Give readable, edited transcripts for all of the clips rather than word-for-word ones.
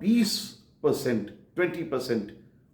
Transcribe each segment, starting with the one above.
20%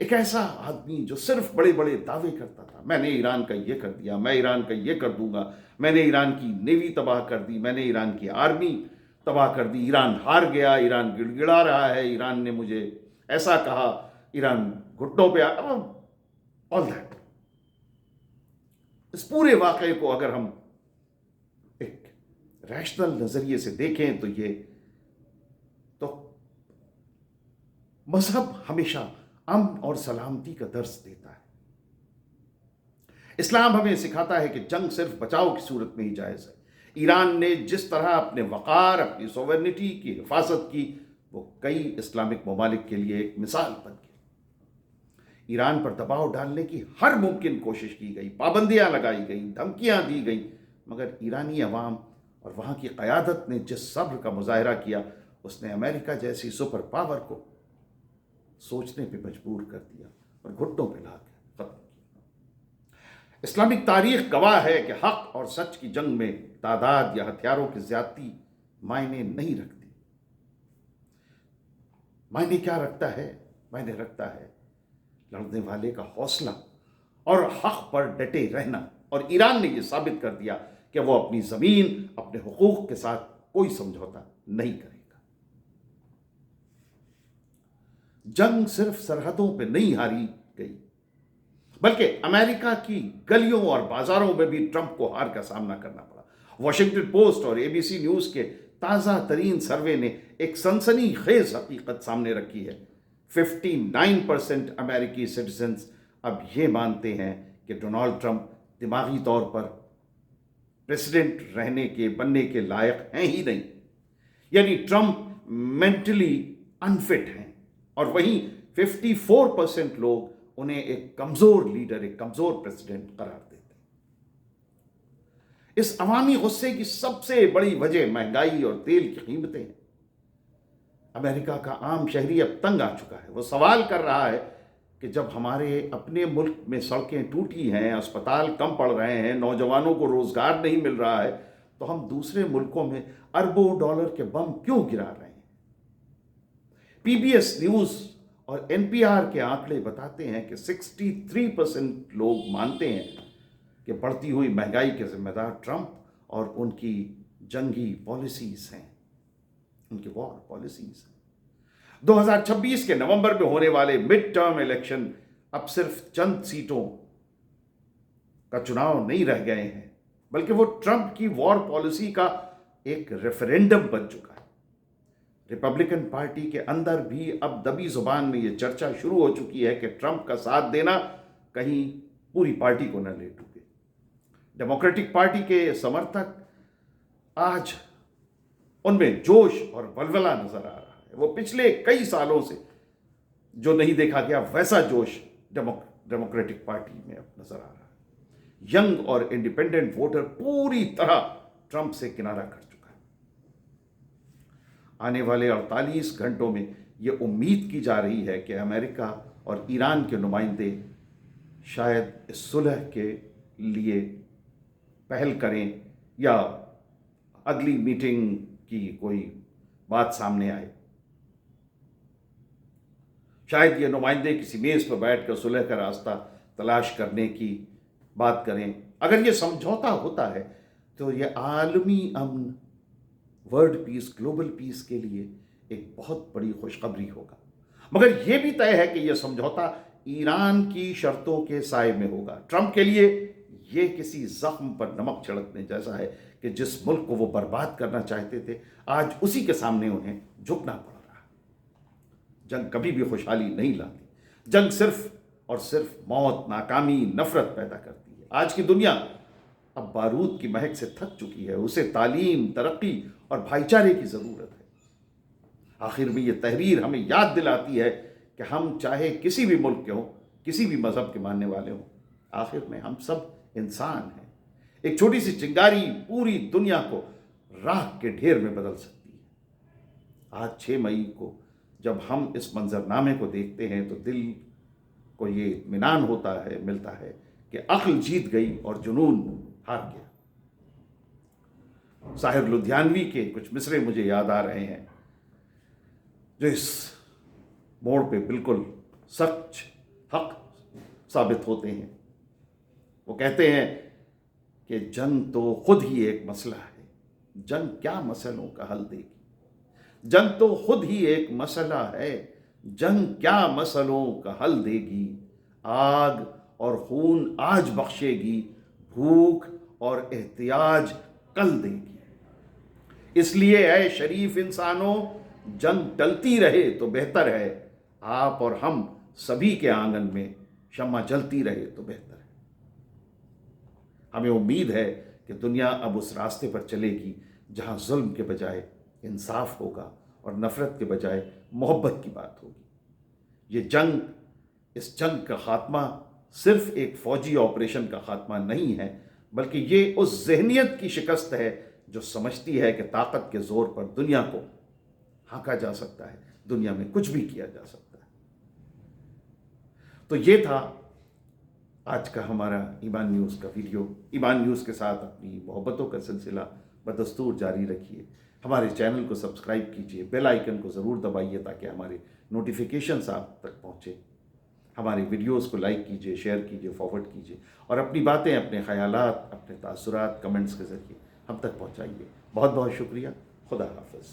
ایک ایسا آدمی جو صرف بڑے بڑے دعوے کرتا تھا، میں نے ایران کا یہ کر دیا، میں ایران کا یہ کر دوں گا، میں نے ایران کی نیوی تباہ کر دی، میں نے ایران کی آرمی تباہ کر دی، ایران ہار گیا، ایران گڑ گڑا رہا ہے، ایران نے مجھے ایسا کہا، ایران گھٹنوں پہ آل دیٹ. اس پورے واقعے کو اگر ہم ایک ریشنل نظریے سے دیکھیں تو مذہب ہمیشہ امن اور سلامتی کا درس دیتا ہے. اسلام ہمیں سکھاتا ہے کہ جنگ صرف بچاؤ کی صورت میں ہی جائز ہے. ایران نے جس طرح اپنے وقار، اپنی سوورنٹی کی حفاظت کی، وہ کئی اسلامک ممالک کے لیے ایک مثال بن گئی. ایران پر دباؤ ڈالنے کی ہر ممکن کوشش کی گئی، پابندیاں لگائی گئیں، دھمکیاں دی گئیں، مگر ایرانی عوام اور وہاں کی قیادت نے جس صبر کا مظاہرہ کیا، اس نے امریکہ جیسی سپر پاور کو سوچنے پہ مجبور کر دیا اور گھٹنوں پہ لا کے ختم کیا. اسلامک تاریخ گواہ ہے کہ حق اور سچ کی جنگ میں تعداد یا ہتھیاروں کی زیادتی معنی نہیں رکھتی. معنی کیا رکھتا ہے؟ معنی رکھتا ہے لڑنے والے کا حوصلہ اور حق پر ڈٹے رہنا. اور ایران نے یہ ثابت کر دیا کہ وہ اپنی زمین، اپنے حقوق کے ساتھ کوئی سمجھوتا نہیں کرے گا. جنگ صرف سرحدوں پہ نہیں ہاری گئی، بلکہ امریکہ کی گلیوں اور بازاروں میں بھی ٹرمپ کو ہار کا سامنا کرنا پڑا. واشنگٹن پوسٹ اور ABC نیوز کے تازہ ترین سروے نے ایک سنسنی خیز حقیقت سامنے رکھی ہے. 59% امریکی سٹیزنز اب یہ مانتے ہیں کہ ڈونالڈ ٹرمپ دماغی طور پر پریزیڈنٹ بننے کے لائق ہیں ہی نہیں، یعنی ٹرمپ مینٹلی انفٹ ہیں. اور وہیں 54% لوگ انہیں ایک کمزور لیڈر، ایک کمزور پریزیڈنٹ قرار دیتے ہیں. اس عوامی غصے کی سب سے بڑی وجہ مہنگائی اور تیل کی قیمتیں ہیں. امریکہ کا عام شہری اب تنگ آ چکا ہے. وہ سوال کر رہا ہے کہ جب ہمارے اپنے ملک میں سڑکیں ٹوٹی ہیں، اسپتال کم پڑ رہے ہیں، نوجوانوں کو روزگار نہیں مل رہا ہے، تو ہم دوسرے ملکوں میں اربوں ڈالر کے بم کیوں گرا رہے ہیں؟ PBS نیوز اور NPR کے آنکڑے بتاتے ہیں کہ 63% لوگ مانتے ہیں کہ بڑھتی ہوئی مہنگائی کے ذمہ دار ٹرمپ اور ان کی جنگی پالیسیز ہیں، ان کی وار پالیسیز ہیں. 2026 کے نومبر میں ہونے والے مڈ ٹرم الیکشن اب صرف چند سیٹوں کا چناؤ نہیں رہ گئے ہیں، بلکہ وہ ٹرمپ کی وار پالیسی کا ایک ریفرینڈم بن چکا ہے. ریپبلکن پارٹی کے اندر بھی اب دبی زبان میں یہ چرچا شروع ہو چکی ہے کہ ٹرمپ کا ساتھ دینا کہیں پوری پارٹی کو نہ لے ڈوبے. ڈیموکریٹک پارٹی کے سمرتھک آج ان میں جوش اور ولولہ نظر آ رہا ہے. وہ پچھلے کئی سالوں سے جو نہیں دیکھا گیا ویسا جوش ڈیموکریٹک پارٹی میں اب نظر آ رہا ہے. ینگ اور انڈیپینڈنٹ ووٹر پوری طرح ٹرمپ سے کنارہ کر چکا ہے. آنے والے 48 گھنٹوں میں یہ امید کی جا رہی ہے کہ امریکہ اور ایران کے نمائندے شاید اس صلح کے لیے پہل کریں یا اگلی میٹنگ کی کوئی بات سامنے آئے. شاید یہ نمائندے کسی میز پر بیٹھ کر صلح کا راستہ تلاش کرنے کی بات کریں. اگر یہ سمجھوتا ہوتا ہے تو یہ عالمی امن، ورلڈ پیس، گلوبل پیس کے لیے ایک بہت بڑی خوشخبری ہوگا. مگر یہ بھی طے ہے کہ یہ سمجھوتا ایران کی شرطوں کے سائے میں ہوگا. ٹرمپ کے لیے یہ کسی زخم پر نمک چھڑکنے جیسا ہے کہ جس ملک کو وہ برباد کرنا چاہتے تھے آج اسی کے سامنے انہیں جھکنا پڑ رہا ہے. جنگ کبھی بھی خوشحالی نہیں لاتی. جنگ صرف اور صرف موت، ناکامی، نفرت پیدا کرتی ہے. آج کی دنیا اب بارود کی مہک سے تھک چکی ہے. اسے تعلیم، ترقی اور بھائی چارے کی ضرورت ہے. آخر میں یہ تحریر ہمیں یاد دلاتی ہے کہ ہم چاہے کسی بھی ملک کے ہوں، کسی بھی مذہب کے ماننے والے ہوں، آخر میں ہم سب انسان ہیں. ایک چھوٹی سی چنگاری پوری دنیا کو راکھ کے ڈھیر میں بدل سکتی ہے. آج 6 مئی کو جب ہم اس منظرنامے کو دیکھتے ہیں تو دل کو یہ اطمینان ملتا ہے کہ عقل جیت گئی اور جنون ہار گیا. ساحر لدھیانوی کے کچھ مصرے مجھے یاد آ رہے ہیں جو اس موڑ پہ بالکل سچ حق ثابت ہوتے ہیں۔ وہ کہتے ہیں کہ جنگ تو خود ہی ایک مسئلہ ہے، جنگ کیا مسئلوں کا حل دے گی؟ جنگ تو خود ہی ایک مسئلہ ہے، جنگ کیا مسئلوں کا حل دے گی؟ آگ اور خون آج بخشے گی، بھوک اور احتیاج کل دے گی۔ اس لیے اے شریف انسانوں، جنگ ٹلتی رہے تو بہتر ہے، آپ اور ہم سبھی کے آنگن میں شمع جلتی رہے تو بہتر ہے۔ ہمیں امید ہے کہ دنیا اب اس راستے پر چلے گی جہاں ظلم کے بجائے انصاف ہوگا اور نفرت کے بجائے محبت کی بات ہوگی۔ اس جنگ کا خاتمہ صرف ایک فوجی آپریشن کا خاتمہ نہیں ہے، بلکہ یہ اس ذہنیت کی شکست ہے جو سمجھتی ہے کہ طاقت کے زور پر دنیا کو ہانکا جا سکتا ہے، دنیا میں کچھ بھی کیا جا سکتا ہے۔ تو یہ تھا آج کا ہمارا ایمان نیوز کا ویڈیو۔ ایمان نیوز کے ساتھ اپنی محبتوں کا سلسلہ بدستور جاری رکھیے، ہمارے چینل کو سبسکرائب کیجیے، بیل آئیکن کو ضرور دبائیے تاکہ ہمارے نوٹیفیکیشنز آپ تک پہنچے۔ ہمارے ویڈیوز کو لائک کیجیے، شیئر کیجیے، فارورڈ کیجیے، اور اپنی باتیں، اپنے خیالات، اپنے تاثرات کمنٹس کے ذریعے ہم تک پہنچائیے۔ بہت بہت شکریہ۔ خدا حافظ۔